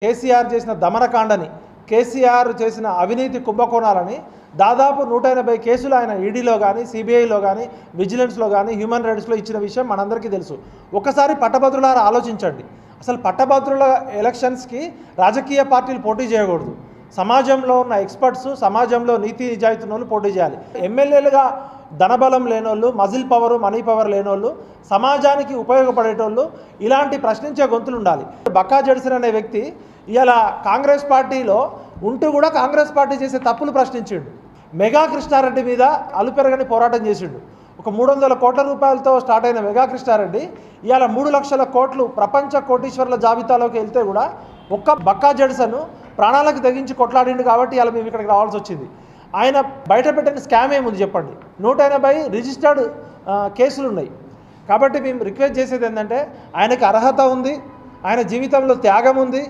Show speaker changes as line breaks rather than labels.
కేసీఆర్ చేసిన దమనకాండని, కేసీఆర్ చేసిన అవినీతి కుంభకోణాలని దాదాపు 180 కేసులు ఆయన ఈడీలో కానీ, సిబిఐలో కానీ, విజిలెన్స్లో కానీ, హ్యూమన్ రైట్స్లో ఇచ్చిన విషయం మనందరికీ తెలుసు. ఒకసారి పట్టభద్రులారా ఆలోచించండి. అసలు పట్టభద్రుల ఎలక్షన్స్కి రాజకీయ పార్టీలు పోటీ చేయకూడదు. సమాజంలో ఉన్న ఎక్స్పర్ట్స్, సమాజంలో నీతి నిజాయితీ వాళ్ళు పోటీ చేయాలి. ఎమ్మెల్యేలుగా ధనబలం లేనోళ్ళు, మజిల్ పవరు, మనీ పవర్ లేనోళ్ళు, సమాజానికి ఉపయోగపడేటోళ్ళు, ఇలాంటి ప్రశ్నించే గొంతులు ఉండాలి. బక్కా జడ్సన్ అనే వ్యక్తి ఇలా కాంగ్రెస్ పార్టీలో ఉంటూ కూడా కాంగ్రెస్ పార్టీ చేసే తప్పులు ప్రశ్నించిండు. మెగా కృష్ణారెడ్డి మీద అలుపెరగని పోరాటం చేసిండు. ఒక 300 కోట్ల రూపాయలతో స్టార్ట్ అయిన మెగా కృష్ణారెడ్డి ఇవాళ 3 లక్షల కోట్లు ప్రపంచ కోటీశ్వర్ల జాబితాలోకి వెళ్తే కూడా ఒక్క బక్కా జడ్సన్ ప్రాణాలకు తెగించి కొట్లాడిండు. కాబట్టి ఇవాళ మేము ఇక్కడికి రావాల్సి వచ్చింది. ఆయన బయట పెట్టిన స్కామ్ ఏముంది చెప్పండి? 180 రిజిస్టర్డ్ కేసులు ఉన్నాయి. కాబట్టి మేము రిక్వెస్ట్ చేసేది ఏంటంటే, ఆయనకి అర్హత ఉంది, ఆయన జీవితంలో త్యాగం ఉంది.